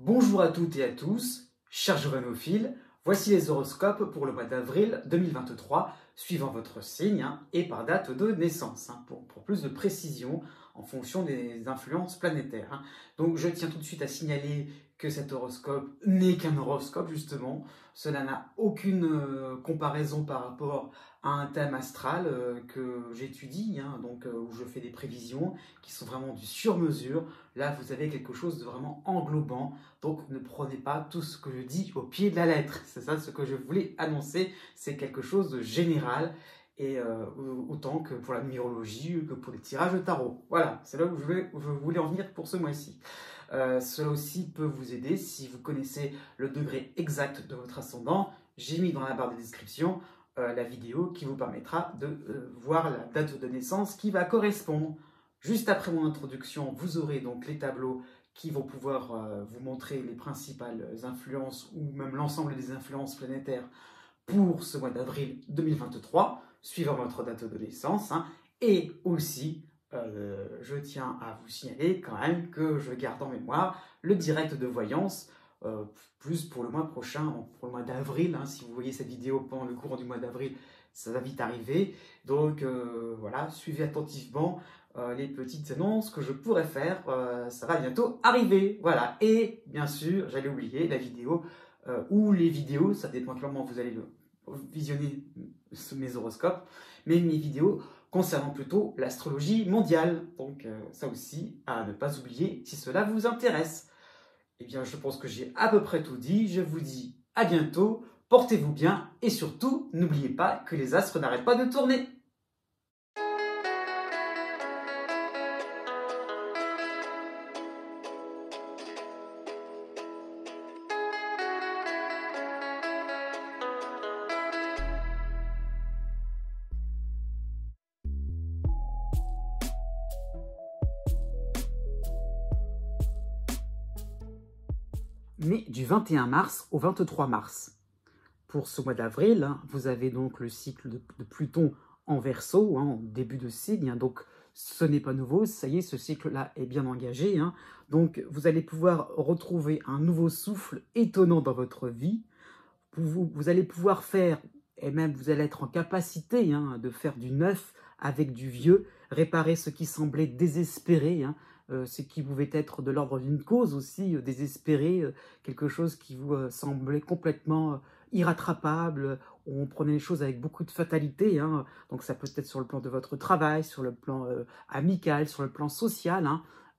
Bonjour à toutes et à tous, chers journophiles, voici les horoscopes pour le mois d'avril 2023, suivant votre signe et par date de naissance, pour plus de précision en fonction des influences planétaires. Donc je tiens tout de suite à signaler que cet horoscope n'est qu'un horoscope justement, cela n'a aucune comparaison par rapport à un thème astral que j'étudie, où je fais des prévisions qui sont vraiment du sur-mesure. Là vous avez quelque chose de vraiment englobant. Donc ne prenez pas tout ce que je dis au pied de la lettre. C'est ça ce que je voulais annoncer. C'est quelque chose de général. Et autant que pour la numérologie que pour les tirages de tarot. Voilà, c'est là où je voulais en venir pour ce mois-ci. Cela aussi peut vous aider si vous connaissez le degré exact de votre ascendant. J'ai mis dans la barre de description la vidéo qui vous permettra de voir la date de naissance qui va correspondre. Juste après mon introduction, vous aurez donc les tableaux qui vont pouvoir vous montrer les principales influences ou même l'ensemble des influences planétaires pour ce mois d'avril 2023, suivant votre date de naissance. Et aussi, je tiens à vous signaler quand même que je garde en mémoire le direct de voyance, plus pour le mois prochain, pour le mois d'avril. Si vous voyez cette vidéo pendant le courant du mois d'avril, ça va vite arriver. Donc voilà, suivez attentivement les petites annonces que je pourrais faire, ça va bientôt arriver, voilà. Et bien sûr, j'allais oublier la vidéo, ou les vidéos, ça dépend comment vous allez visionner mes horoscopes, mais mes vidéos concernant plutôt l'astrologie mondiale, donc ça aussi, à ne pas oublier si cela vous intéresse. Eh bien, je pense que j'ai à peu près tout dit, je vous dis à bientôt, portez-vous bien, et surtout, n'oubliez pas que les astres n'arrêtent pas de tourner. Mais du 21 mars au 23 mars. Pour ce mois d'avril, vous avez donc le cycle de Pluton en Verseau, en début de signe, donc ce n'est pas nouveau, ça y est, ce cycle-là est bien engagé. Donc vous allez pouvoir retrouver un nouveau souffle étonnant dans votre vie. Vous allez pouvoir faire, et même vous allez être en capacité de faire du neuf avec du vieux, réparer ce qui semblait désespéré, ce qui pouvait être de l'ordre d'une cause aussi, désespéré, quelque chose qui vous semblait complètement irrattrapable, où on prenait les choses avec beaucoup de fatalité. Donc ça peut être sur le plan de votre travail, sur le plan amical, sur le plan social.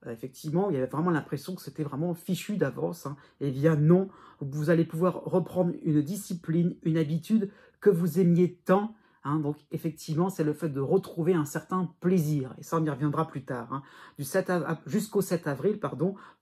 Effectivement, il y avait vraiment l'impression que c'était vraiment fichu d'avance. Eh bien non, vous allez pouvoir reprendre une discipline, une habitude que vous aimiez tant. Donc effectivement, c'est le fait de retrouver un certain plaisir. Et ça, on y reviendra plus tard. Jusqu'au 7 avril,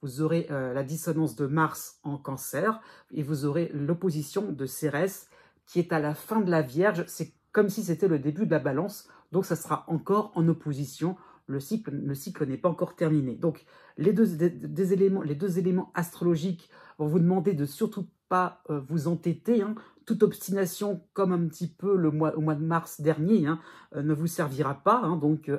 vous aurez la dissonance de Mars en Cancer et vous aurez l'opposition de Cérès qui est à la fin de la Vierge. C'est comme si c'était le début de la Balance. Donc ça sera encore en opposition. Le cycle n'est pas encore terminé. Donc, les deux éléments astrologiques vont vous demander de surtout pas vous entêter. Toute obstination, comme un petit peu au mois de mars dernier, ne vous servira pas. Donc,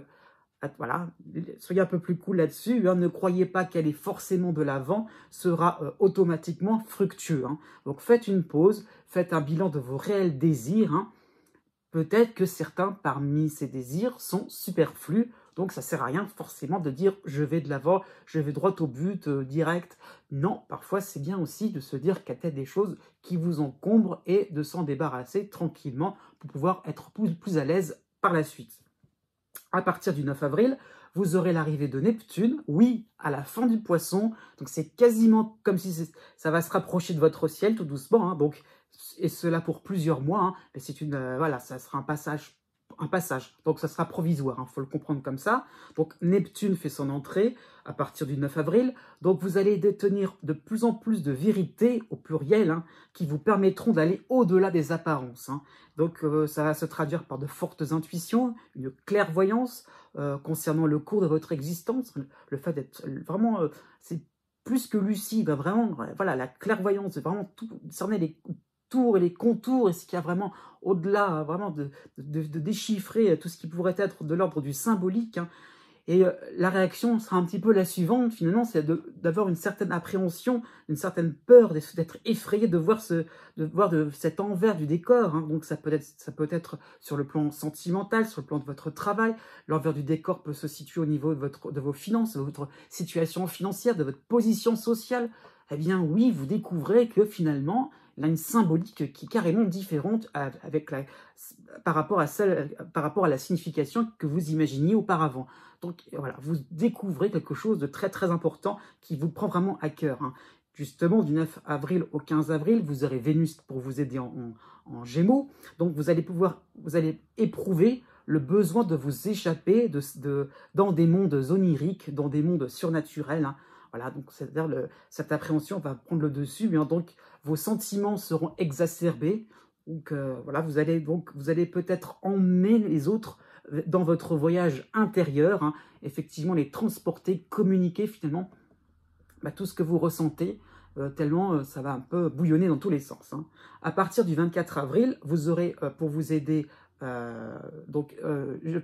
voilà, soyez un peu plus cool là-dessus. Ne croyez pas qu'aller forcément de l'avant sera automatiquement fructueux. Donc, faites une pause, faites un bilan de vos réels désirs. Peut-être que certains parmi ces désirs sont superflus, donc ça ne sert à rien forcément de dire « je vais de l'avant, je vais droit au but, direct ». Non, parfois c'est bien aussi de se dire qu'il y a peut-être des choses qui vous encombrent et de s'en débarrasser tranquillement pour pouvoir être plus à l'aise par la suite. À partir du 9 avril, vous aurez l'arrivée de Neptune, oui, à la fin du Poisson, donc c'est quasiment comme si ça va se rapprocher de votre ciel tout doucement, et cela pour plusieurs mois, mais c'est voilà, ça sera un passage, donc ça sera provisoire, il faut le comprendre comme ça. Donc Neptune fait son entrée à partir du 9 avril, donc vous allez détenir de plus en plus de vérités, au pluriel, qui vous permettront d'aller au-delà des apparences. Donc ça va se traduire par de fortes intuitions, une clairvoyance concernant le cours de votre existence, le fait d'être vraiment, c'est plus que lucide, vraiment, voilà, la clairvoyance, c'est vraiment tout, cerner les tours et les contours et ce qu'il y a vraiment au-delà, vraiment de déchiffrer tout ce qui pourrait être de l'ordre du symbolique. Et la réaction sera un petit peu la suivante, finalement, c'est d'avoir une certaine appréhension, une certaine peur, d'être effrayé de voir, cet envers du décor. Hein. Donc ça peut être sur le plan sentimental, sur le plan de votre travail. L'envers du décor peut se situer au niveau de vos finances, de votre situation financière, de votre position sociale. Eh bien oui, vous découvrez que finalement, il a une symbolique qui est carrément différente par rapport à la signification que vous imaginiez auparavant. Donc voilà, vous découvrez quelque chose de très très important qui vous prend vraiment à cœur. Hein. Justement, du 9 avril au 15 avril, vous aurez Vénus pour vous aider en Gémeaux. Donc vous allez éprouver le besoin de vous échapper dans des mondes oniriques, dans des mondes surnaturels. Hein. Voilà, donc c'est-à-dire cette appréhension va prendre le dessus, hein, donc vos sentiments seront exacerbés. Donc voilà, vous allez peut-être emmener les autres dans votre voyage intérieur, hein, effectivement les transporter, communiquer finalement tout ce que vous ressentez, tellement ça va un peu bouillonner dans tous les sens. Hein. À partir du 24 avril, vous aurez pour vous aider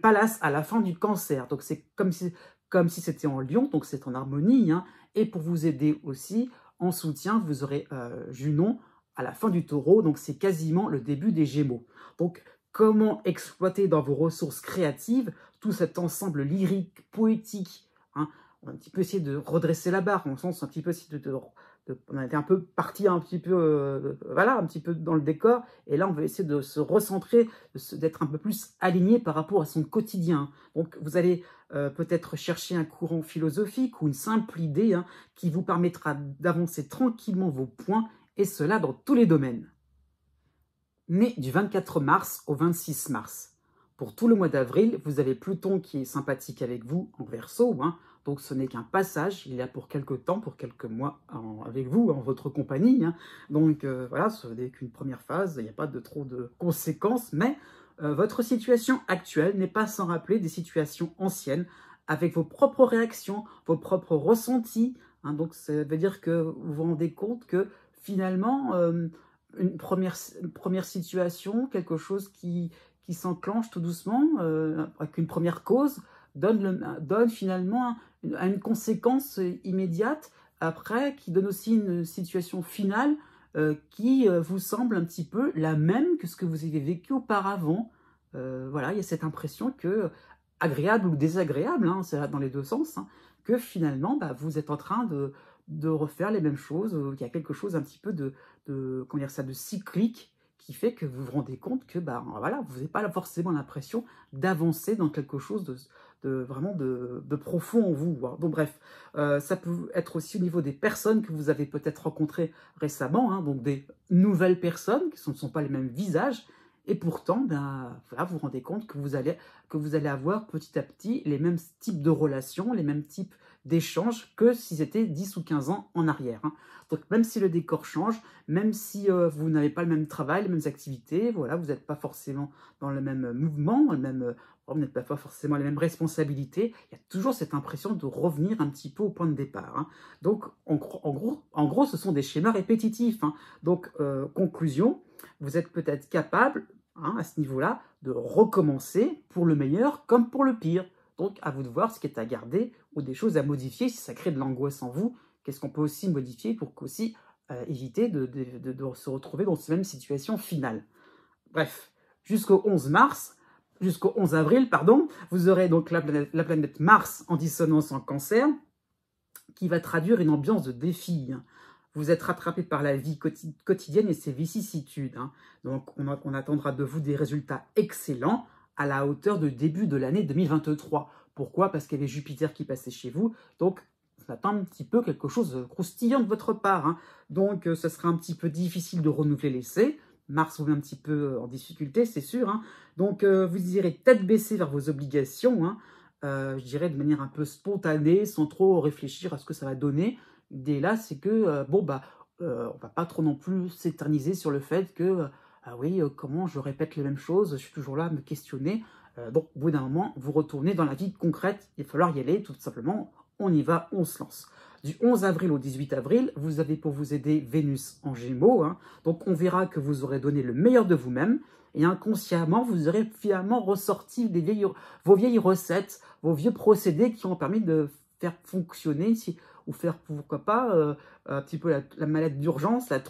Pallas à la fin du Cancer. Donc c'est comme si c'était en Lion, donc c'est en harmonie. Hein. Et pour vous aider aussi, en soutien, vous aurez Junon à la fin du Taureau, donc c'est quasiment le début des Gémeaux. Donc comment exploiter dans vos ressources créatives tout cet ensemble lyrique, poétique. Hein. On va un petit peu essayer de redresser la barre, en sens un petit peu on a été un peu parti un petit peu, voilà, un petit peu dans le décor, et là on va essayer de se recentrer, d'être un peu plus aligné par rapport à son quotidien. Donc vous allez peut-être chercher un courant philosophique ou une simple idée hein, qui vous permettra d'avancer tranquillement vos points, et cela dans tous les domaines. Né du 24 mars au 26 mars. Pour tout le mois d'avril, vous avez Pluton qui est sympathique avec vous en Verseau, hein, donc ce n'est qu'un passage, il est là pour quelques temps, pour quelques mois avec vous, en votre compagnie. Hein. Donc voilà, ce n'est qu'une première phase, il n'y a pas trop de conséquences, mais votre situation actuelle n'est pas sans rappeler des situations anciennes, avec vos propres réactions, vos propres ressentis. Hein, donc ça veut dire que vous vous rendez compte que finalement, une première situation, quelque chose qui s'enclenche tout doucement, avec une première cause, donne finalement une conséquence immédiate, après, qui donne aussi une situation finale qui vous semble un petit peu la même que ce que vous avez vécu auparavant. Voilà, il y a cette impression que, agréable ou désagréable, hein, c'est dans les deux sens, hein, que finalement, vous êtes en train de refaire les mêmes choses, il y a quelque chose un petit peu comment dire ça, de cyclique, qui fait que vous vous rendez compte que voilà, vous n'avez pas forcément l'impression d'avancer dans quelque chose vraiment de profond en vous. Hein. Donc bref, ça peut être aussi au niveau des personnes que vous avez peut-être rencontrées récemment, hein, donc des nouvelles personnes qui ne sont pas les mêmes visages, et pourtant, voilà, vous vous rendez compte que vous allez avoir petit à petit les mêmes types de relations, les mêmes types d'échanges que si c'était 10 ou 15 ans en arrière. Hein. Donc même si le décor change, même si vous n'avez pas le même travail, les mêmes activités, voilà, vous n'êtes pas forcément dans le même mouvement, vous n'êtes pas forcément les mêmes responsabilités, il y a toujours cette impression de revenir un petit peu au point de départ. Hein. Donc en gros, ce sont des schémas répétitifs. Hein. Donc conclusion, vous êtes peut-être capable, hein, à ce niveau-là, de recommencer pour le meilleur comme pour le pire. Donc, à vous de voir ce qui est à garder ou des choses à modifier si ça crée de l'angoisse en vous. Qu'est-ce qu'on peut aussi modifier pour aussi éviter de se retrouver dans cette même situation finale. Bref, jusqu'au 11 avril, pardon, vous aurez donc la planète Mars en dissonance en Cancer, qui va traduire une ambiance de défi. Vous êtes rattrapé par la vie quotidienne et ses vicissitudes. Hein. Donc, on attendra de vous des résultats excellents à la hauteur du début de l'année 2023. Pourquoi? Parce qu'il y avait Jupiter qui passait chez vous. Donc, on attend un petit peu quelque chose de croustillant de votre part. Hein. Donc, ce sera un petit peu difficile de renouveler l'essai. Mars vous met un petit peu en difficulté, c'est sûr. Hein. Donc, vous irez tête baissée vers vos obligations. Hein. Je dirais de manière un peu spontanée, sans trop réfléchir à ce que ça va donner. L'idée là, c'est que, on va pas trop non plus s'éterniser sur le fait que, ah oui, comment je répète les mêmes choses, je suis toujours là à me questionner. Donc, au bout d'un moment, vous retournez dans la vie concrète, il va falloir y aller, tout simplement, on y va, on se lance. Du 11 avril au 18 avril, vous avez pour vous aider Vénus en Gémeaux, hein, donc on verra que vous aurez donné le meilleur de vous-même, et inconsciemment, vous aurez finalement ressorti vos vieilles recettes, vos vieux procédés qui ont permis de faire fonctionner, ou faire, pourquoi pas, un petit peu la mallette d'urgence, la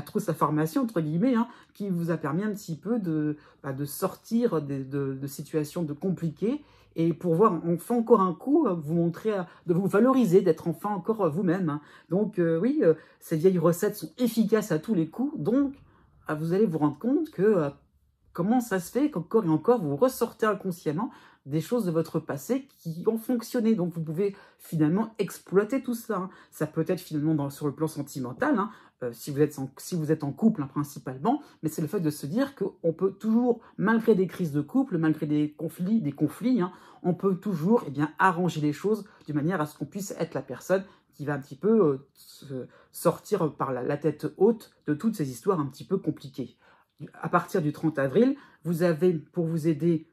trousse à pharmacie, entre guillemets, hein, qui vous a permis un petit peu de sortir de situations compliquées, et pour voir enfin encore un coup, vous montrer, de vous valoriser, d'être enfin encore vous-même. Hein. Donc oui, ces vieilles recettes sont efficaces à tous les coups, donc vous allez vous rendre compte que comment ça se fait qu'encore et encore vous ressortez inconsciemment des choses de votre passé qui ont fonctionné. Donc vous pouvez finalement exploiter tout ça. Hein. Ça peut être finalement sur le plan sentimental, hein, si vous êtes en couple hein, principalement, mais c'est le fait de se dire qu'on peut toujours, malgré des crises de couple, malgré des conflits, hein, on peut toujours arranger les choses de manière à ce qu'on puisse être la personne qui va un petit peu sortir par la tête haute de toutes ces histoires un petit peu compliquées. À partir du 30 avril, vous avez, pour vous aider,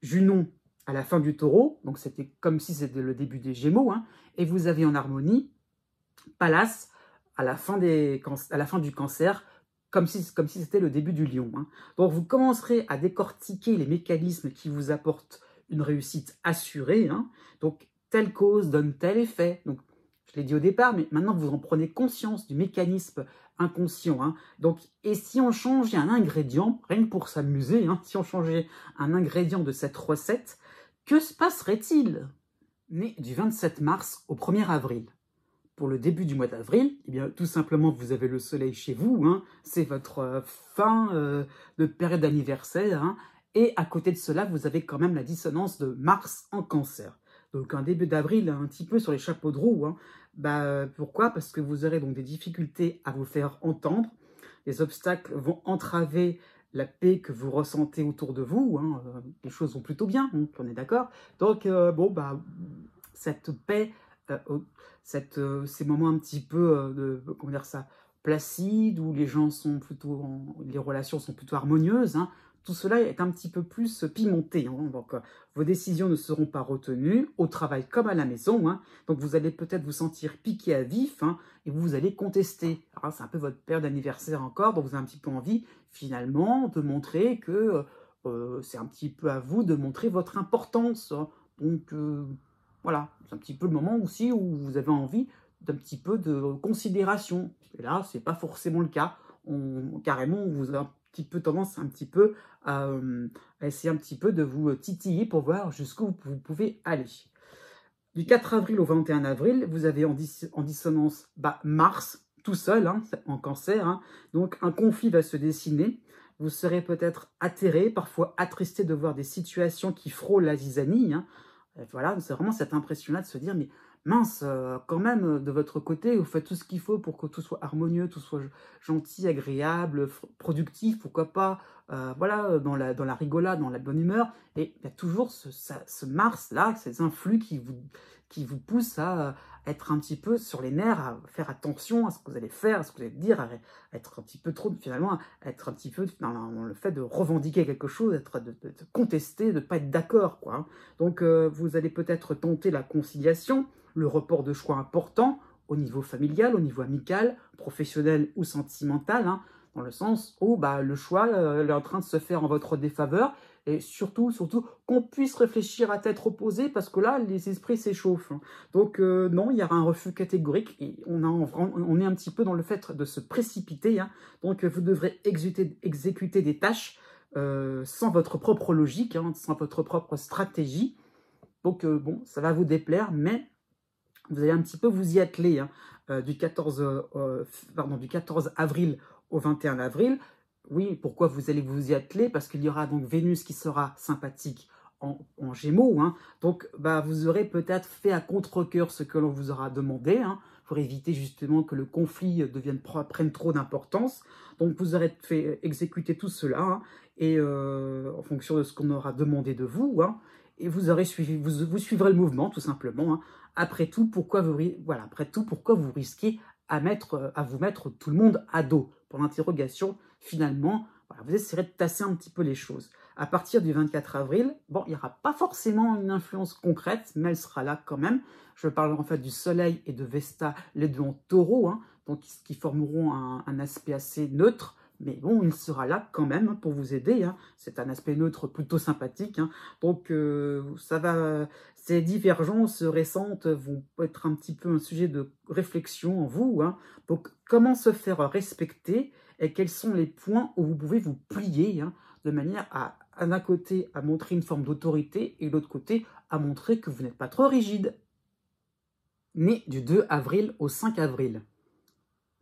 Junon à la fin du Taureau, donc c'était comme si c'était le début des Gémeaux, hein, et vous avez en harmonie Pallas à la fin du Cancer, comme si c'était le début du Lion. Hein. Donc vous commencerez à décortiquer les mécanismes qui vous apportent une réussite assurée. Hein. Donc telle cause donne tel effet. Donc je l'ai dit au départ, mais maintenant vous en prenez conscience du mécanisme inconscient. Hein. Donc, et si on changeait un ingrédient, rien que pour s'amuser, hein, si on changeait un ingrédient de cette recette, que se passerait-il? Né du 27 mars au 1er avril. Pour le début du mois d'avril, eh bien, tout simplement, vous avez le soleil chez vous, hein, c'est votre fin de période d'anniversaire, hein, et à côté de cela, vous avez quand même la dissonance de Mars en Cancer. Donc un début d'avril un petit peu sur les chapeaux de roue. Hein. Pourquoi? Parce que vous aurez donc des difficultés à vous faire entendre, les obstacles vont entraver la paix que vous ressentez autour de vous, hein. Les choses vont plutôt bien, hein, on est d'accord. Donc cette paix, ces moments un petit peu comment dire ça, placides, où les gens sont plutôt, les relations sont plutôt harmonieuses, hein, tout cela est un petit peu plus pimenté. Hein, donc vos décisions ne seront pas retenues, au travail comme à la maison. Hein, donc vous allez peut-être vous sentir piqué à vif, hein, et vous allez contester. C'est un peu votre période d'anniversaire encore, donc vous avez un petit peu envie finalement de montrer que c'est un petit peu à vous de montrer votre importance. Hein. Donc voilà, c'est un petit peu le moment aussi où vous avez envie d'un petit peu de considération. Et là, c'est pas forcément le cas. Carrément, vous avez un petit peu tendance à essayer un petit peu de vous titiller pour voir jusqu'où vous pouvez aller. Du 4 avril au 21 avril, vous avez en dissonance Mars, tout seul, hein, en Cancer. Hein, donc un conflit va se dessiner. Vous serez peut-être atterré, parfois attristé de voir des situations qui frôlent la zizanie. Hein. Voilà, c'est vraiment cette impression-là de se dire, mais mince, quand même, de votre côté, vous faites tout ce qu'il faut pour que tout soit harmonieux, tout soit gentil, agréable, productif, pourquoi pas, voilà, dans la rigolade, dans la bonne humeur. Et il y a toujours ce Mars-là, ces influx qui vous poussent à être un petit peu sur les nerfs, à faire attention à ce que vous allez faire, à ce que vous allez dire, à être un petit peu trop, finalement, à être un petit peu dans le fait de revendiquer quelque chose, de contester, de ne pas être d'accord, quoi. Hein. Donc, vous allez peut-être tenter la conciliation, le report de choix importants au niveau familial, au niveau amical, professionnel ou sentimental, hein, dans le sens où le choix est en train de se faire en votre défaveur, et surtout qu'on puisse réfléchir à tête reposée, parce que là, les esprits s'échauffent. Hein. Donc non, il y aura un refus catégorique, et on est un petit peu dans le fait de se précipiter. Hein. Donc vous devrez exécuter des tâches sans votre propre logique, hein, sans votre propre stratégie. Donc bon, ça va vous déplaire, mais vous allez un petit peu vous y atteler, hein, du 14 avril au 21 avril. Oui, pourquoi vous allez vous y atteler? Parce qu'il y aura donc Vénus qui sera sympathique en Gémeaux. Hein. Donc, vous aurez peut-être fait à contre-cœur ce que l'on vous aura demandé, hein, pour éviter justement que le conflit prenne trop d'importance. Donc, vous aurez fait exécuter tout cela, hein, et en fonction de ce qu'on aura demandé de vous, hein, et vous suivrez le mouvement, tout simplement. Hein. Après tout, pourquoi vous risquez à vous mettre tout le monde à dos? Pour l'interrogation, finalement, voilà, vous essayerez de tasser un petit peu les choses. À partir du 24 avril, bon, il n'y aura pas forcément une influence concrète, mais elle sera là quand même. Je parle en fait du Soleil et de Vesta, les deux en Taureau, hein, donc qui formeront un aspect assez neutre, mais bon, il sera là quand même hein, pour vous aider. Hein. C'est un aspect neutre plutôt sympathique. Hein. Donc, ça va, ces divergences récentes vont être un petit peu un sujet de réflexion en vous. Hein. Donc, comment se faire respecter et quels sont les points où vous pouvez vous plier hein, de manière à d'un côté, à montrer une forme d'autorité et de l'autre côté, à montrer que vous n'êtes pas trop rigide. Né du 2 avril au 5 avril.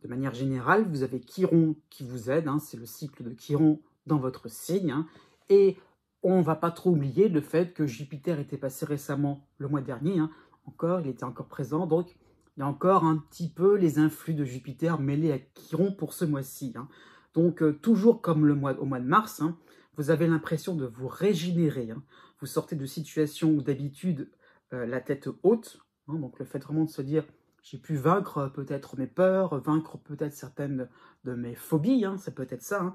De manière générale, vous avez Chiron qui vous aide, hein, c'est le cycle de Chiron dans votre signe. Hein, et on ne va pas trop oublier le fait que Jupiter était passé récemment le mois dernier. Hein, il était encore présent, donc il y a encore un petit peu les influx de Jupiter mêlés à Chiron pour ce mois-ci. Hein. Donc, toujours comme au mois de mars, hein, vous avez l'impression de vous régénérer. Hein. Vous sortez de situations où d'habitude, la tête haute, hein, donc le fait vraiment de se dire j'ai pu vaincre peut-être mes peurs, vaincre peut-être certaines de mes phobies, hein, c'est peut-être ça,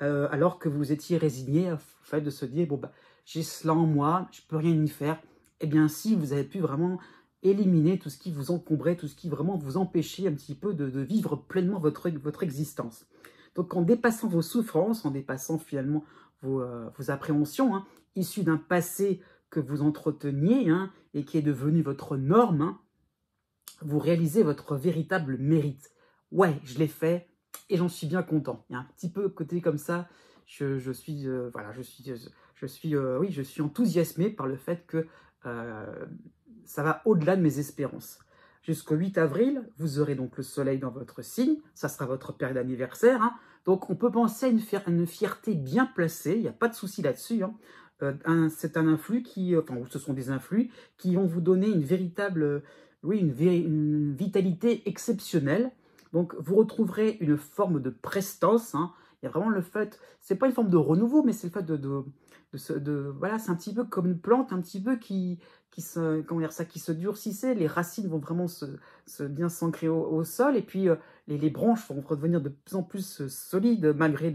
hein, alors que vous étiez résigné au fait de se dire bon bah j'ai cela en moi, je peux rien y faire. Eh bien si vous avez pu vraiment éliminer tout ce qui vous encombrait, tout ce qui vraiment vous empêchait un petit peu de vivre pleinement votre existence. Donc en dépassant vos souffrances, en dépassant finalement vos appréhensions, hein, issues d'un passé que vous entreteniez hein, et qui est devenu votre norme, hein, vous réalisez votre véritable mérite. Ouais, je l'ai fait et j'en suis bien content. Il y a un petit peu côté comme ça, je suis enthousiasmé par le fait que ça va au-delà de mes espérances. Jusqu'au 8 avril, vous aurez donc le soleil dans votre signe, ça sera votre période d'anniversaire. Hein. Donc on peut penser à une fierté bien placée, il n'y a pas de souci là-dessus. Hein. C'est un influx ce sont des influx qui vont vous donner une véritable, une vitalité exceptionnelle. Donc vous retrouverez une forme de prestance. Hein. Il y a vraiment le fait, c'est pas une forme de renouveau, mais c'est le fait voilà, c'est un petit peu comme une plante, un petit peu qui se durcissait. Les racines vont vraiment bien s'ancrer au sol, et puis les branches vont redevenir de plus en plus solides malgré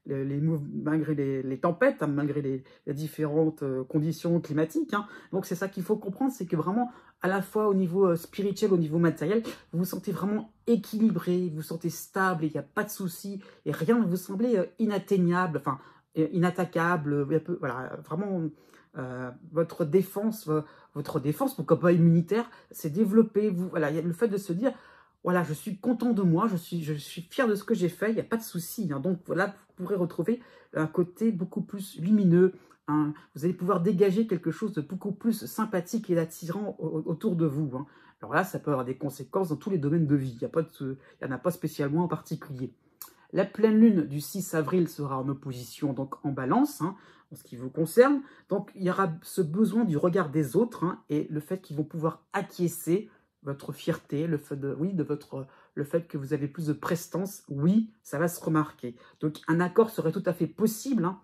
les tempêtes, hein, malgré les différentes conditions climatiques. Hein. Donc c'est ça qu'il faut comprendre, c'est que vraiment, à la fois au niveau spirituel, au niveau matériel, vous vous sentez vraiment équilibré, vous vous sentez stable, il n'y a pas de souci, et rien ne vous semblait inatteignable, enfin inattaquable, voilà, vraiment votre défense, pourquoi pas immunitaire, s'est développée. Voilà, il y a le fait de se dire, voilà, je suis content de moi, je suis fier de ce que j'ai fait, il n'y a pas de souci. Hein. Donc voilà, vous pourrez retrouver un côté beaucoup plus lumineux. Hein. Vous allez pouvoir dégager quelque chose de beaucoup plus sympathique et attirant autour de vous. Hein. Alors là, ça peut avoir des conséquences dans tous les domaines de vie. Il n'y en a pas spécialement en particulier. La pleine lune du 6 avril sera en opposition, donc en balance, hein, en ce qui vous concerne. Donc, il y aura ce besoin du regard des autres hein, et le fait qu'ils vont pouvoir acquiescer votre fierté, le fait que vous avez plus de prestance, oui, ça va se remarquer. Donc, un accord serait tout à fait possible hein,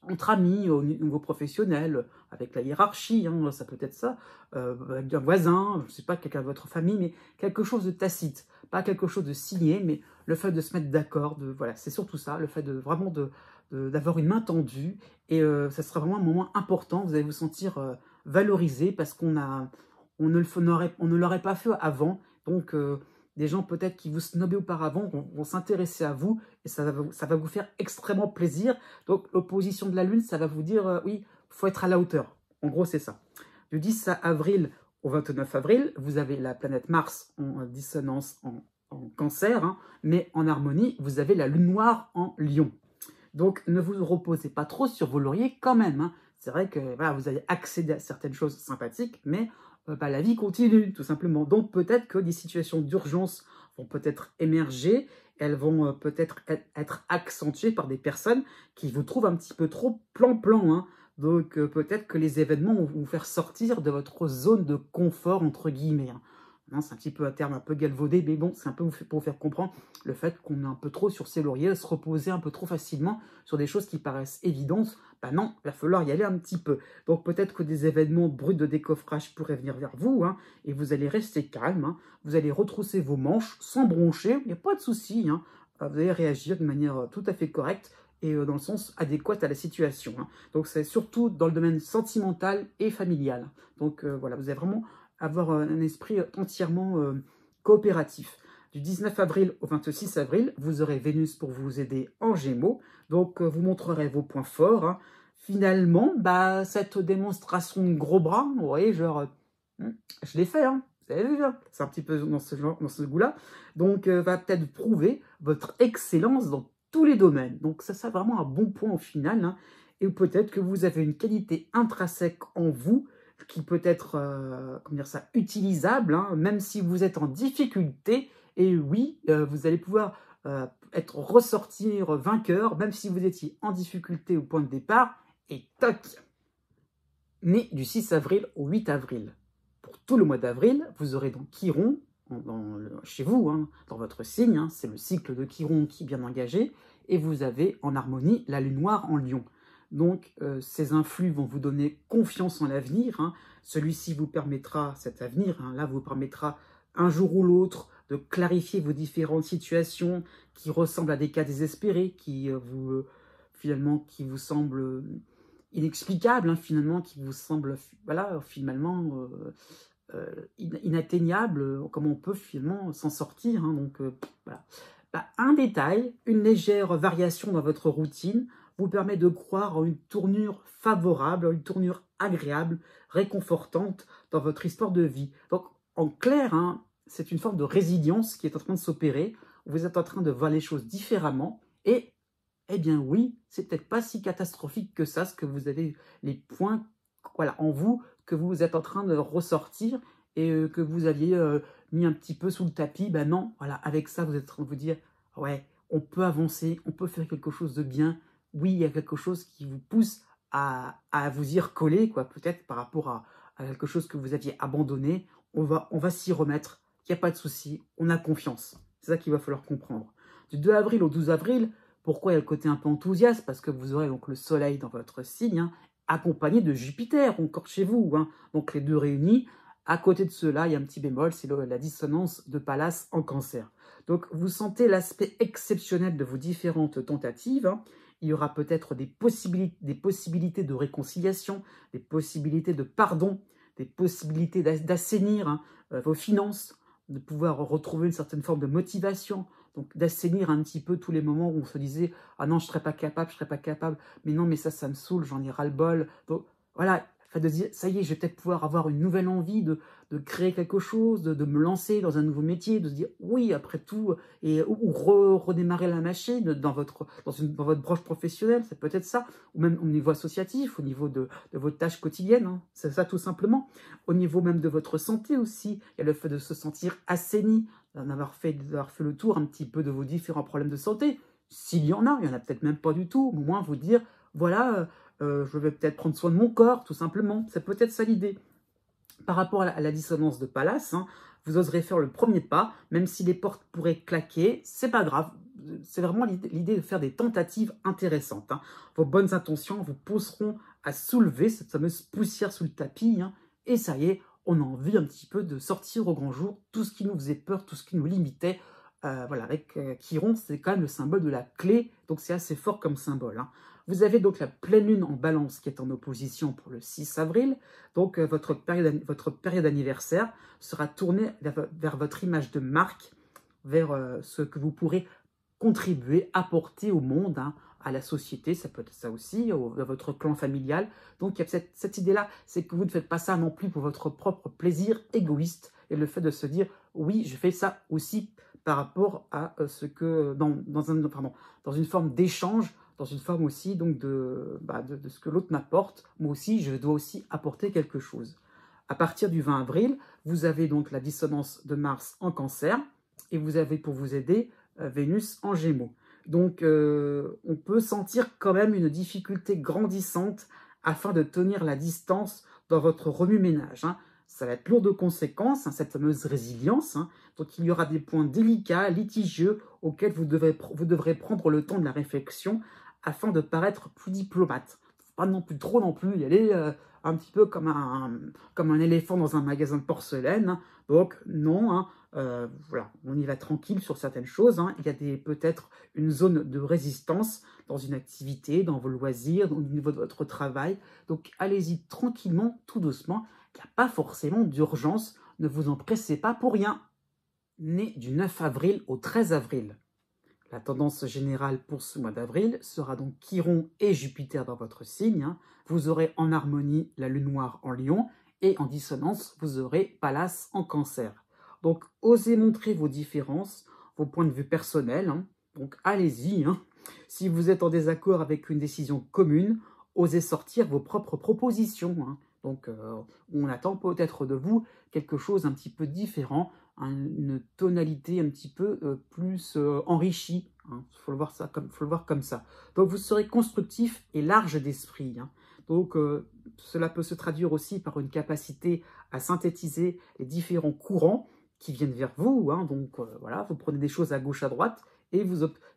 entre amis, au niveau professionnel, avec la hiérarchie, hein, ça peut être ça, avec un voisin, je ne sais pas, quelqu'un de votre famille, mais quelque chose de tacite, pas quelque chose de signé, mais le fait de se mettre d'accord, voilà, c'est surtout ça, le fait d'avoir une main tendue, et ça sera vraiment un moment important, vous allez vous sentir valorisé, parce on ne l'aurait pas fait avant, donc des gens peut-être qui vous snobaient auparavant vont s'intéresser à vous, et ça va vous faire extrêmement plaisir. Donc l'opposition de la Lune, ça va vous dire, oui, il faut être à la hauteur. En gros, c'est ça. Du 10 avril au 29 avril, vous avez la planète Mars en dissonance en Cancer, hein, mais en harmonie, vous avez la Lune noire en Lion. Donc ne vous reposez pas trop sur vos lauriers quand même. Hein. C'est vrai que voilà, vous allez accéder à certaines choses sympathiques, mais la vie continue, tout simplement. Donc peut-être que des situations d'urgence vont peut-être émerger, elles vont peut-être être accentuées par des personnes qui vous trouvent un petit peu trop plan-plan. Hein. Donc peut-être que les événements vont vous faire sortir de votre zone de confort, entre guillemets. Hein. C'est un petit peu un terme un peu galvaudé, mais bon, c'est un peu pour vous faire comprendre le fait qu'on est un peu trop sur ses lauriers, se reposer un peu trop facilement sur des choses qui paraissent évidentes. Ben non, il va falloir y aller un petit peu. Donc peut-être que des événements bruts de décoffrage pourraient venir vers vous, hein, et vous allez rester calme, hein, vous allez retrousser vos manches sans broncher, il n'y a pas de souci, hein, vous allez réagir de manière tout à fait correcte, et dans le sens adéquat à la situation. Hein. Donc c'est surtout dans le domaine sentimental et familial. Donc voilà, vous allez vraiment avoir un esprit entièrement coopératif. Du 19 avril au 26 avril, vous aurez Vénus pour vous aider en Gémeaux. Donc, vous montrerez vos points forts. Hein. Finalement, bah, cette démonstration de gros bras, vous voyez, genre, je l'ai fait, hein. Vous avez vu, hein, c'est un petit peu dans ce genre, dans ce goût-là. Donc, va peut-être prouver votre excellence dans tous les domaines. Donc, ça, c'est vraiment un bon point au final. Hein. Et peut-être que vous avez une qualité intrinsèque en vous qui peut être, comment dire ça, utilisable, hein, même si vous êtes en difficulté. Et oui, vous allez pouvoir ressortir vainqueur, même si vous étiez en difficulté au point de départ. Et toc, né du 6 avril au 8 avril. Pour tout le mois d'avril, vous aurez donc Chiron, chez vous, hein, dans votre signe, hein, c'est le cycle de Chiron qui est bien engagé, et vous avez en harmonie la lune noire en lion. Donc, ces influx vont vous donner confiance en l'avenir. Hein. Celui-ci vous permettra, cet avenir, hein, là, vous permettra un jour ou l'autre de clarifier vos différentes situations qui ressemblent à des cas désespérés, qui vous semblent inexplicables, hein, finalement, qui vous semblent, voilà, finalement, inatteignables, comment on peut finalement s'en sortir. Hein, donc, voilà. Bah, un détail, une légère variation dans votre routine vous permet de croire en une tournure favorable, une tournure agréable, réconfortante dans votre histoire de vie. Donc, en clair, hein, c'est une forme de résilience qui est en train de s'opérer. Vous êtes en train de voir les choses différemment et, eh bien oui, c'est peut-être pas si catastrophique que ça, ce que vous avez, les points, voilà, en vous que vous êtes en train de ressortir et que vous aviez mis un petit peu sous le tapis. Ben non, voilà, avec ça, vous êtes en train de vous dire, ouais, on peut avancer, on peut faire quelque chose de bien. Oui, il y a quelque chose qui vous pousse à vous y recoller, quoi, peut-être par rapport à quelque chose que vous aviez abandonné. On va s'y remettre, il n'y a pas de souci, on a confiance. C'est ça qu'il va falloir comprendre. Du 2 avril au 12 avril, pourquoi il y a le côté un peu enthousiaste? Parce que vous aurez donc le soleil dans votre signe, hein, accompagné de Jupiter, encore chez vous. Hein. Donc les deux réunis. À côté de cela, il y a un petit bémol, c'est la dissonance de Pallas en Cancer. Donc vous sentez l'aspect exceptionnel de vos différentes tentatives. Hein. Il y aura peut-être des possibilités de réconciliation, des possibilités de pardon, des possibilités d'assainir, hein, vos finances, de pouvoir retrouver une certaine forme de motivation, donc d'assainir un petit peu tous les moments où on se disait « Ah non, je ne serais pas capable, mais non, mais ça me saoule, j'en ai ras-le-bol. » Donc voilà, de dire « Ça y est, je vais peut-être pouvoir avoir une nouvelle envie de créer quelque chose, de me lancer dans un nouveau métier, de se dire « Oui, après tout, ou redémarrer la machine dans votre branche professionnelle, c'est peut-être ça, ou même au niveau associatif, au niveau de votre tâche quotidienne, hein, c'est ça tout simplement. Au niveau même de votre santé aussi, il y a le fait de se sentir assaini, d'avoir fait le tour un petit peu de vos différents problèmes de santé. S'il y en a, il n'y en a peut-être même pas du tout, au moins vous dire, voilà, je vais peut-être prendre soin de mon corps, tout simplement. C'est peut-être ça l'idée. Par rapport à la dissonance de Pallas, hein, vous oserez faire le premier pas, même si les portes pourraient claquer, c'est pas grave. C'est vraiment l'idée de faire des tentatives intéressantes. Hein. Vos bonnes intentions vous pousseront à soulever cette fameuse poussière sous le tapis, hein, et ça y est, on a envie un petit peu de sortir au grand jour tout ce qui nous faisait peur, tout ce qui nous limitait. Voilà, avec Chiron, c'est quand même le symbole de la clé, donc c'est assez fort comme symbole. Hein. Vous avez donc la pleine lune en balance qui est en opposition pour le 6 avril, donc votre période anniversaire sera tournée vers votre image de marque, vers ce que vous pourrez contribuer, apporter au monde, hein, à la société, ça peut être ça aussi, à votre clan familial. Donc il y a cette idée-là, c'est que vous ne faites pas ça non plus pour votre propre plaisir égoïste, et le fait de se dire, oui, je fais ça aussi par rapport à ce que, dans une forme d'échange, dans une forme aussi donc de ce que l'autre m'apporte, moi aussi, je dois aussi apporter quelque chose. À partir du 20 avril, vous avez donc la dissonance de Mars en Cancer, et vous avez pour vous aider Vénus en Gémeaux. Donc, on peut sentir quand même une difficulté grandissante afin de tenir la distance dans votre remue-ménage. Hein. Ça va être lourd de conséquences, hein, cette fameuse résilience. Hein. Donc, il y aura des points délicats, litigieux, auxquels vous devrez prendre le temps de la réflexion afin de paraître plus diplomate. Pas non plus trop non plus y aller un petit peu comme un éléphant dans un magasin de porcelaine. Hein. Donc, non, hein, voilà, on y va tranquille sur certaines choses. Hein. Il y a peut-être une zone de résistance dans une activité, dans vos loisirs, au niveau de votre travail. Donc, allez-y tranquillement, tout doucement. Il n'y a pas forcément d'urgence. Ne vous en pressez pas pour rien. Né du 9 avril au 13 avril. La tendance générale pour ce mois d'avril sera donc Chiron et Jupiter dans votre signe. Hein. Vous aurez en harmonie la lune noire en Lion et en dissonance, vous aurez Pallas en Cancer. Donc, osez montrer vos différences, vos points de vue personnels. Hein. Donc, allez-y. Hein. Si vous êtes en désaccord avec une décision commune, osez sortir vos propres propositions. Hein. Donc, on attend peut-être de vous quelque chose un petit peu différent, une tonalité un petit peu plus enrichie. Hein. Faut le voir comme ça. Donc, vous serez constructif et large d'esprit. Hein. Donc, cela peut se traduire aussi par une capacité à synthétiser les différents courants qui viennent vers vous. Hein. Donc, voilà, vous prenez des choses à gauche, à droite, et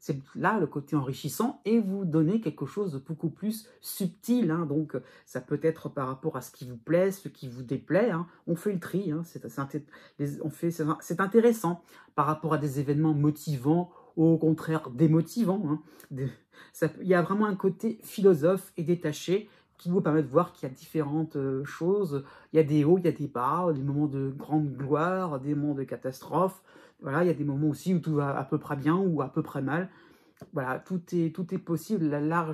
c'est là le côté enrichissant, et vous donnez quelque chose de beaucoup plus subtil. Hein. Donc, ça peut être par rapport à ce qui vous plaît, ce qui vous déplaît. Hein. On fait le tri, hein. C'est intéressant par rapport à des événements motivants ou au contraire démotivants. Hein. Il y a vraiment un côté philosophe et détaché qui vous permet de voir qu'il y a différentes choses. Il y a des hauts, il y a des bas, des moments de grande gloire, des moments de catastrophe. Voilà, il y a des moments aussi où tout va à peu près bien ou à peu près mal. Voilà, tout est possible. La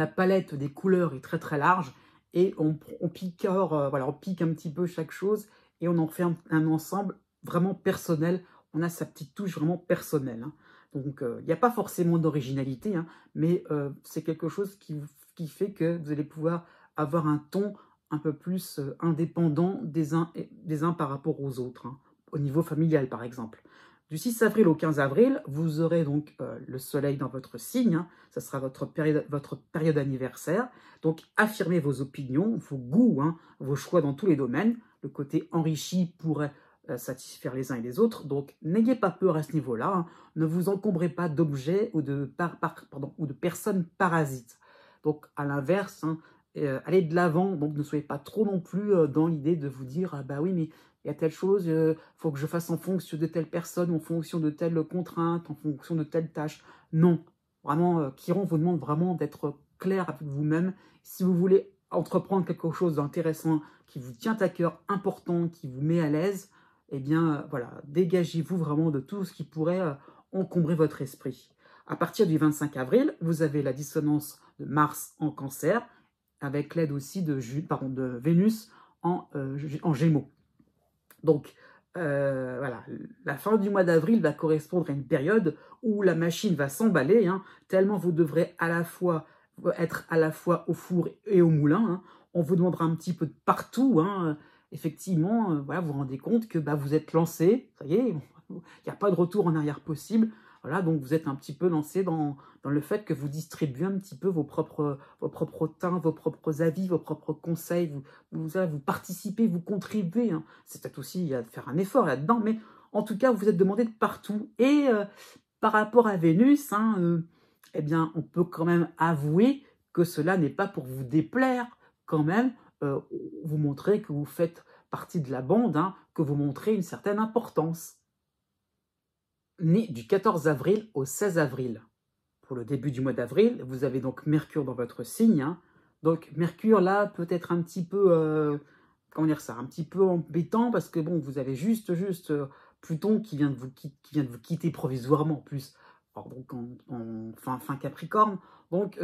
palette des couleurs est très très large et on picore, voilà, on pique un petit peu chaque chose et on en fait un ensemble vraiment personnel. On a sa petite touche vraiment personnelle. Hein. Donc, il n'y a pas forcément d'originalité, hein, mais c'est quelque chose qui fait que vous allez pouvoir avoir un ton un peu plus indépendant des uns par rapport aux autres, hein, au niveau familial par exemple. Du 6 avril au 15 avril, vous aurez donc le soleil dans votre signe, hein, ça sera votre période anniversaire, donc affirmez vos opinions, vos goûts, hein, vos choix dans tous les domaines, le côté enrichi pourrait satisfaire les uns et les autres, donc n'ayez pas peur à ce niveau-là, hein, ne vous encombrez pas d'objets ou de personnes parasites. Donc, à l'inverse, hein, allez de l'avant, donc ne soyez pas trop non plus dans l'idée de vous dire « Ah bah oui, mais il y a telle chose, faut que je fasse en fonction de telle personne, en fonction de telle contrainte, en fonction de telle tâche. » Non, vraiment, Chiron vous demande vraiment d'être clair avec vous-même. Si vous voulez entreprendre quelque chose d'intéressant, qui vous tient à cœur, important, qui vous met à l'aise, eh bien, voilà, dégagez-vous vraiment de tout ce qui pourrait encombrer votre esprit. À partir du 25 avril, vous avez la dissonance de Mars en Cancer, avec l'aide aussi de Vénus en Gémeaux. Donc, voilà, la fin du mois d'avril va correspondre à une période où la machine va s'emballer, hein, tellement vous devrez être à la fois au four et au moulin. Hein. On vous demandera un petit peu de partout. Hein. Effectivement, voilà, vous vous rendez compte que vous êtes lancé, ça y est, il n'y a pas de retour en arrière possible. Voilà, donc vous êtes un petit peu lancé dans le fait que vous distribuez un petit peu vos propres teints, vos propres avis, vos propres conseils, vous participez, vous contribuez. Hein. C'est peut-être aussi à faire un effort là-dedans, mais en tout cas, vous êtes demandé de partout. Et par rapport à Vénus, hein, eh bien, on peut quand même avouer que cela n'est pas pour vous déplaire, quand même, vous montrer que vous faites partie de la bande, hein, que vous montrez une certaine importance. Né du 14 avril au 16 avril. Pour le début du mois d'avril, vous avez donc Mercure dans votre signe. Hein. Donc Mercure, là, peut être un petit peu, comment dire ça, un petit peu embêtant parce que bon, vous avez juste Pluton qui vient de vous quitter provisoirement en plus. Alors, donc en fin Capricorne. Donc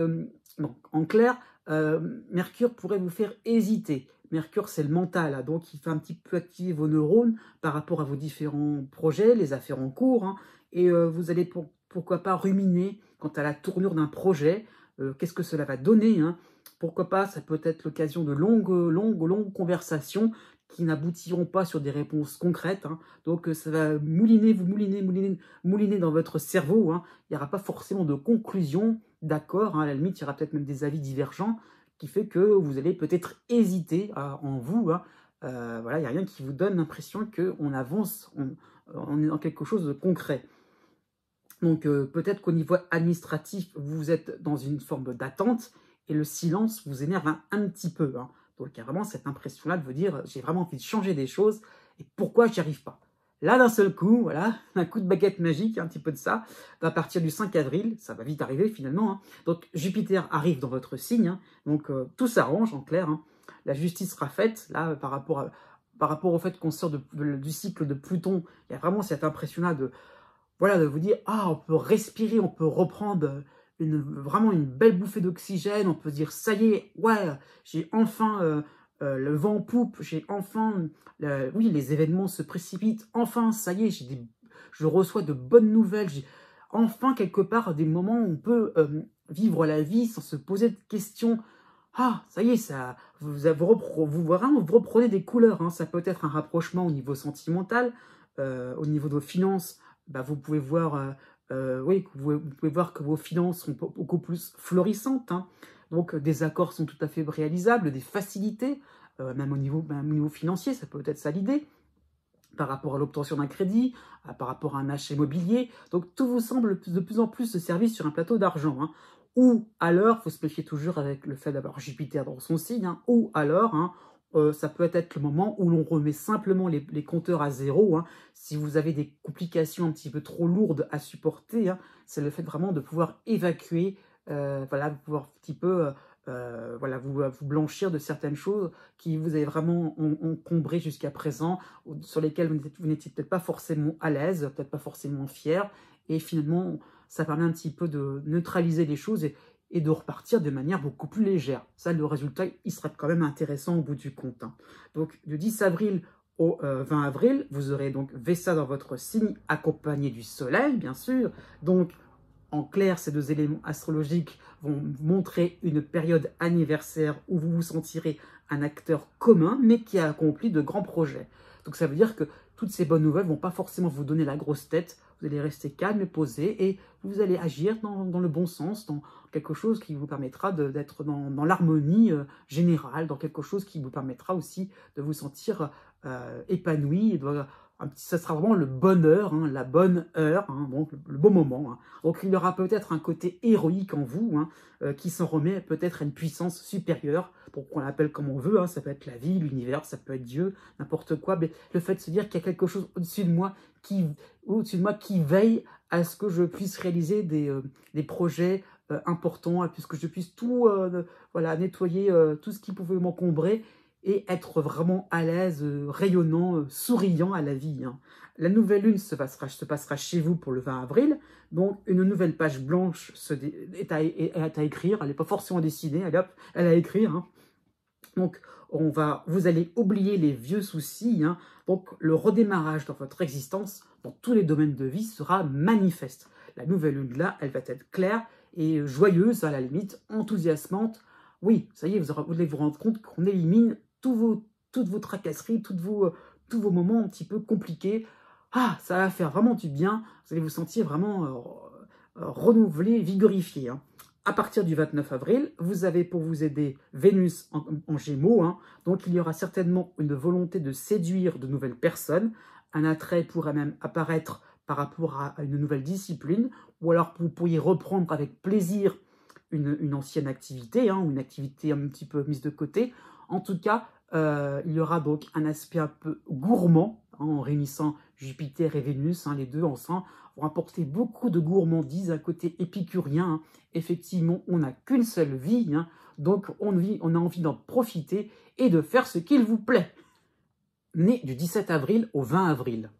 en clair, Mercure pourrait vous faire hésiter. Mercure, c'est le mental, hein, donc il fait un petit peu activer vos neurones par rapport à vos différents projets, les affaires en cours, hein, et vous allez pourquoi pas ruminer quant à la tournure d'un projet, qu'est-ce que cela va donner, hein. Pourquoi pas, ça peut être l'occasion de longues conversations qui n'aboutiront pas sur des réponses concrètes, hein. Donc ça va vous mouliner dans votre cerveau, hein. Il n'y aura pas forcément de conclusion, d'accord, hein. À la limite, il y aura peut-être même des avis divergents, qui fait que vous allez peut-être hésiter en vous. Hein. Voilà, il n'y a rien qui vous donne l'impression qu'on avance, on est dans quelque chose de concret. Donc peut-être qu'au niveau administratif, vous êtes dans une forme d'attente et le silence vous énerve un petit peu. Hein. Donc il y a vraiment cette impression-là de vous dire, j'ai vraiment envie de changer des choses et pourquoi j'y arrive pas. Là, d'un seul coup, voilà, un coup de baguette magique, un petit peu de ça, à partir du 5 avril, ça va vite arriver finalement. Hein. Donc Jupiter arrive dans votre signe, hein, donc tout s'arrange en clair. Hein. La justice sera faite, là, par rapport par rapport au fait qu'on sort du cycle de Pluton, il y a vraiment cette impression-là de, voilà, de vous dire, ah, on peut respirer, on peut reprendre vraiment une belle bouffée d'oxygène, on peut dire, ça y est, ouais, j'ai enfin le vent en poupe, j'ai enfin, oui, les événements se précipitent, enfin, ça y est, je reçois de bonnes nouvelles, j'ai enfin, quelque part, des moments où on peut vivre la vie sans se poser de questions. Ah, ça y est, ça, vous reprenez des couleurs, hein. Ça peut être un rapprochement au niveau sentimental, au niveau de vos finances, bah, vous pouvez voir, oui, vous pouvez voir que vos finances sont beaucoup plus florissantes, hein. Donc, des accords sont tout à fait réalisables, des facilités, même au niveau financier, ça peut être ça l'idée, par rapport à l'obtention d'un crédit, par rapport à un achat immobilier. Donc, tout vous semble de plus en plus se servir sur un plateau d'argent, hein. Ou alors, il faut se méfier toujours avec le fait d'avoir Jupiter dans son signe, hein. Ou alors, hein, ça peut être le moment où l'on remet simplement les compteurs à zéro, hein. Si vous avez des complications un petit peu trop lourdes à supporter, hein, c'est le fait vraiment de pouvoir évacuer, voilà, de pouvoir un petit peu voilà, vous blanchir de certaines choses qui vous avez vraiment encombré jusqu'à présent, sur lesquelles vous n'étiez peut-être pas forcément à l'aise, peut-être pas forcément fier, et finalement, ça permet un petit peu de neutraliser les choses et de repartir de manière beaucoup plus légère. Ça, le résultat, il sera quand même intéressant au bout du compte, hein. Donc, du 10 avril au 20 avril, vous aurez donc Vessa dans votre signe, accompagné du soleil, bien sûr. Donc, en clair, ces deux éléments astrologiques vont montrer une période anniversaire où vous vous sentirez un acteur commun, mais qui a accompli de grands projets. Donc ça veut dire que toutes ces bonnes nouvelles ne vont pas forcément vous donner la grosse tête, vous allez rester calme et posé, et vous allez agir dans le bon sens, dans quelque chose qui vous permettra d'être dans l'harmonie générale, dans quelque chose qui vous permettra aussi de vous sentir épanoui, et ça sera vraiment le bonheur, hein, la bonne heure, hein, donc le beau moment, hein. Donc il y aura peut-être un côté héroïque en vous, hein, qui s'en remet peut-être à une puissance supérieure, pour qu'on l'appelle comme on veut, hein. Ça peut être la vie, l'univers, ça peut être Dieu, n'importe quoi, mais le fait de se dire qu'il y a quelque chose au-dessus de moi qui veille à ce que je puisse réaliser des projets importants, à ce que je puisse tout voilà, nettoyer tout ce qui pouvait m'encombrer, et être vraiment à l'aise, rayonnant, souriant à la vie, hein. La nouvelle lune se passera chez vous pour le 20 avril, donc une nouvelle page blanche est à écrire, elle n'est pas forcément dessinée, elle est à écrire, hein. Donc vous allez oublier les vieux soucis, hein. Donc le redémarrage dans votre existence, dans tous les domaines de vie, sera manifeste. La nouvelle lune là, elle va être claire et joyeuse, à la limite, enthousiasmante. Oui, ça y est, vous allez vous rendre compte qu'on élimine toutes vos tracasseries, tous vos moments un petit peu compliqués. Ah, ça va faire vraiment du bien. Vous allez vous sentir vraiment renouvelé, vigorifié, hein. À partir du 29 avril, vous avez pour vous aider Vénus en Gémeaux, hein. Donc il y aura certainement une volonté de séduire de nouvelles personnes. Un attrait pourrait même apparaître par rapport à une nouvelle discipline, ou alors vous pourriez reprendre avec plaisir une ancienne activité, hein, ou une activité un petit peu mise de côté. En tout cas, il y aura donc un aspect un peu gourmand, hein, en réunissant Jupiter et Vénus, hein, les deux ensemble, vont apporter beaucoup de gourmandise, un côté épicurien, hein. Effectivement, on n'a qu'une seule vie, hein, donc on a envie d'en profiter et de faire ce qu'il vous plaît. Né du 17 avril au 20 avril.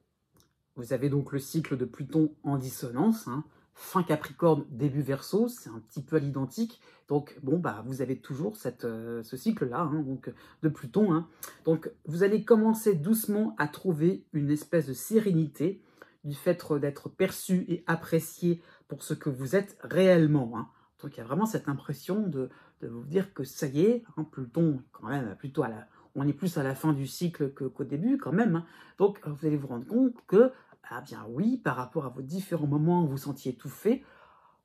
Vous avez donc le cycle de Pluton en dissonance, hein. Fin Capricorne, début Verseau, c'est un petit peu à l'identique. Donc, bon, bah, vous avez toujours ce cycle-là, hein, donc, de Pluton, hein. Donc, vous allez commencer doucement à trouver une espèce de sérénité du fait d'être perçu et apprécié pour ce que vous êtes réellement, hein. Donc, il y a vraiment cette impression de vous dire que ça y est, hein, Pluton, quand même, plutôt on est plus à la fin du cycle qu'au début, quand même, hein. Donc, vous allez vous rendre compte que, ah bien oui, par rapport à vos différents moments où vous sentiez étouffé,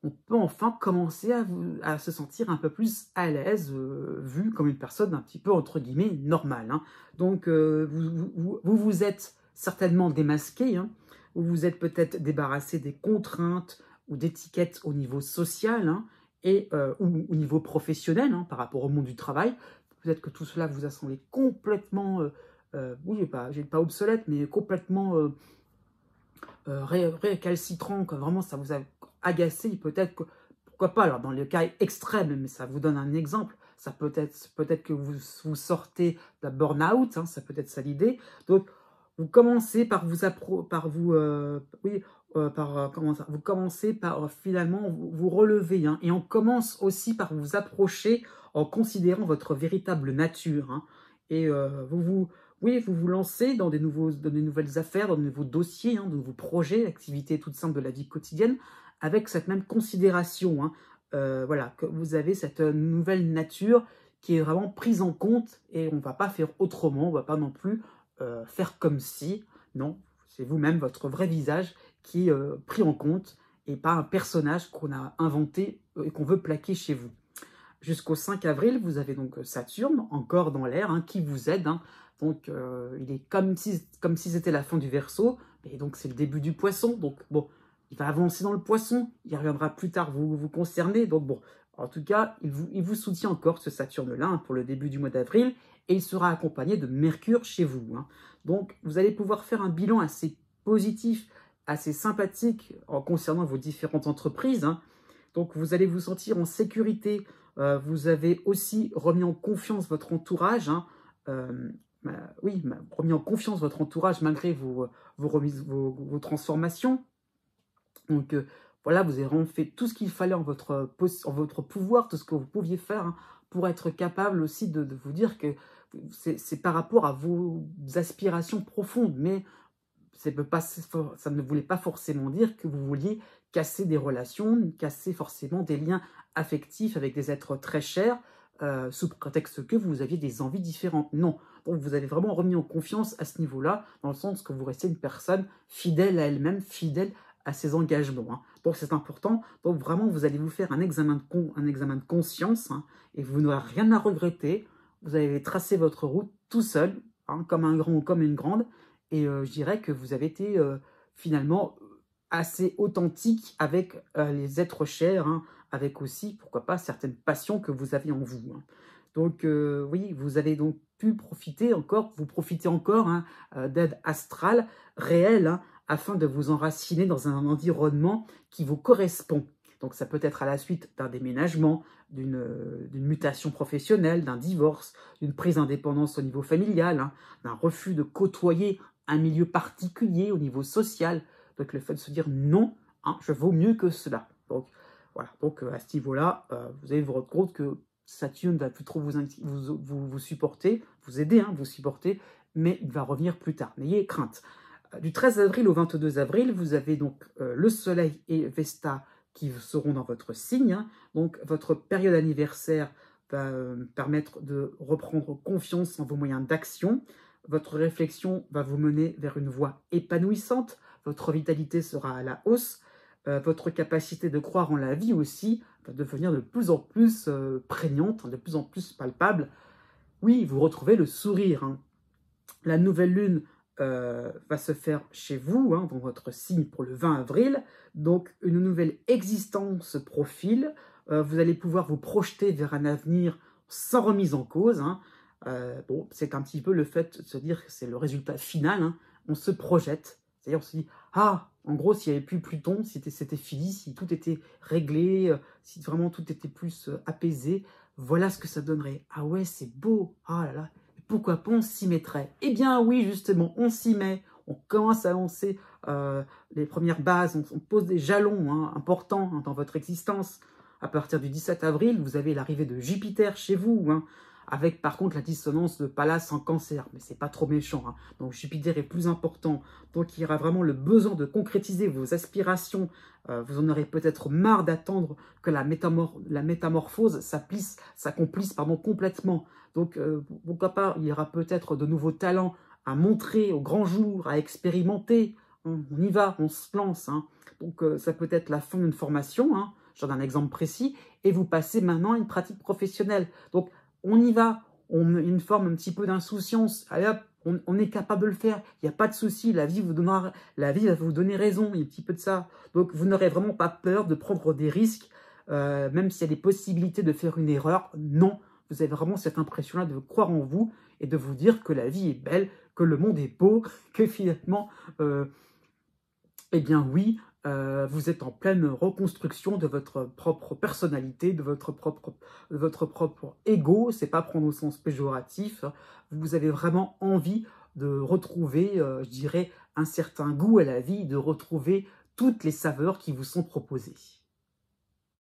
on peut enfin commencer à se sentir un peu plus à l'aise, vu comme une personne un petit peu, entre guillemets, normale, hein. Donc, vous êtes certainement démasqué, hein. Vous vous êtes peut-être débarrassé des contraintes ou d'étiquettes au niveau social, hein, ou au niveau professionnel, hein, par rapport au monde du travail. Peut-être que tout cela vous a semblé complètement, oui, pas obsolète, mais complètement récalcitrant, que vraiment ça vous a agacé, peut-être que, pourquoi pas, alors dans le cas extrême, mais ça vous donne un exemple, peut-être que vous sortez d'un burn-out, hein, ça peut être ça l'idée. Donc, vous commencez par vous commencez par finalement vous relever, hein, et on commence aussi par vous approcher en considérant votre véritable nature, hein, et oui, vous vous lancez dans dans des nouvelles affaires, dans de nouveaux dossiers, hein, de nouveaux projets, activités toutes simples de la vie quotidienne, avec cette même considération, hein, voilà, que vous avez cette nouvelle nature qui est vraiment prise en compte, et on ne va pas faire autrement, on ne va pas non plus faire comme si, non, c'est vous-même, votre vrai visage qui est pris en compte, et pas un personnage qu'on a inventé et qu'on veut plaquer chez vous. Jusqu'au 5 avril, vous avez donc Saturne, encore dans l'air, hein, qui vous aide, hein. Donc, il est comme si c'était la fin du Verseau, et donc c'est le début du Poisson. Donc, bon, il va avancer dans le Poisson, il reviendra plus tard vous concerner. Donc, bon, en tout cas, il vous soutient encore, ce Saturne-là, hein, pour le début du mois d'avril, et il sera accompagné de Mercure chez vous, hein. Donc, vous allez pouvoir faire un bilan assez positif, assez sympathique en concernant vos différentes entreprises, hein. Donc, vous allez vous sentir en sécurité. Vous avez aussi remis en confiance votre entourage, hein. Oui, remis en confiance votre entourage malgré vos transformations. Donc, voilà, vous avez vraiment fait tout ce qu'il fallait en votre pouvoir, tout ce que vous pouviez faire, hein, pour être capable aussi de vous dire que c'est par rapport à vos aspirations profondes, mais ça ne voulait pas forcément dire que vous vouliez casser des relations, casser forcément des liens affectifs avec des êtres très chers, sous prétexte que vous aviez des envies différentes. Non. Donc vous avez vraiment remis en confiance à ce niveau-là, dans le sens que vous restez une personne fidèle à elle-même, fidèle à ses engagements, hein. Donc c'est important. Donc vraiment, vous allez vous faire un examen de conscience, hein, et vous n'aurez rien à regretter. Vous avez tracé votre route tout seul, hein, comme un grand ou comme une grande. Et je dirais que vous avez été finalement assez authentique avec les êtres chers, hein, avec aussi, pourquoi pas, certaines passions que vous avez en vous, hein. Donc oui, vous avez donc pu profiter encore, vous profitez encore, hein, d'aide astrale réelle, hein, afin de vous enraciner dans un environnement qui vous correspond. Donc ça peut être à la suite d'un déménagement, d'une mutation professionnelle, d'un divorce, d'une prise d'indépendance au niveau familial, hein, d'un refus de côtoyer un milieu particulier au niveau social. Donc le fait de se dire non, hein, je vaux mieux que cela. Donc voilà, donc à ce niveau-là, vous allez vous rendre compte que Saturne ne va plus trop vous supporter, vous aider, hein, vous supporter, mais il va revenir plus tard. N'ayez crainte. Du 13 avril au 22 avril, vous avez donc le Soleil et Vesta qui seront dans votre signe, hein. Donc votre période anniversaire va permettre de reprendre confiance en vos moyens d'action. Votre réflexion va vous mener vers une voie épanouissante. Votre vitalité sera à la hausse. Votre capacité de croire en la vie aussi va devenir de plus en plus prégnante, de plus en plus palpable. Oui, vous retrouvez le sourire, hein. La nouvelle lune va se faire chez vous, hein, dans votre signe pour le 20 avril. Donc, une nouvelle existence se profile. Vous allez pouvoir vous projeter vers un avenir sans remise en cause, hein. Bon, c'est un petit peu le fait de se dire que c'est le résultat final, hein. On se projette. C'est-à-dire, on se dit, ah, en gros, s'il n'y avait plus Pluton, si c'était fini, si tout était réglé, si vraiment tout était plus apaisé, voilà ce que ça donnerait. Ah ouais, c'est beau. Ah là là. Pourquoi pas on s'y mettrait? Eh bien oui, justement, on s'y met. On commence à lancer les premières bases, on pose des jalons, hein, importants, hein, dans votre existence. À partir du 17 avril, vous avez l'arrivée de Jupiter chez vous, hein, avec par contre la dissonance de Pallas en Cancer, mais c'est pas trop méchant, hein. Donc Jupiter est plus important, donc il y aura vraiment le besoin de concrétiser vos aspirations. Vous en aurez peut-être marre d'attendre que la métamorphose s'accomplisse complètement. Donc pourquoi pas, il y aura peut-être de nouveaux talents à montrer au grand jour, à expérimenter. On y va, on se lance, hein. Donc ça peut être la fin d'une formation, hein, je donne un exemple précis, et vous passez maintenant à une pratique professionnelle. Donc on y va, on a une forme un petit peu d'insouciance. Allez hop, on est capable de le faire, il n'y a pas de souci, la vie va vous donner raison, il y a un petit peu de ça. Donc vous n'aurez vraiment pas peur de prendre des risques, même s'il y a des possibilités de faire une erreur. Non, vous avez vraiment cette impression-là de croire en vous et de vous dire que la vie est belle, que le monde est beau, que finalement, eh bien oui, vous êtes en pleine reconstruction de votre propre personnalité, de votre propre ego. C'est pas prendre au sens péjoratif. Vous avez vraiment envie de retrouver, je dirais, un certain goût à la vie, de retrouver toutes les saveurs qui vous sont proposées.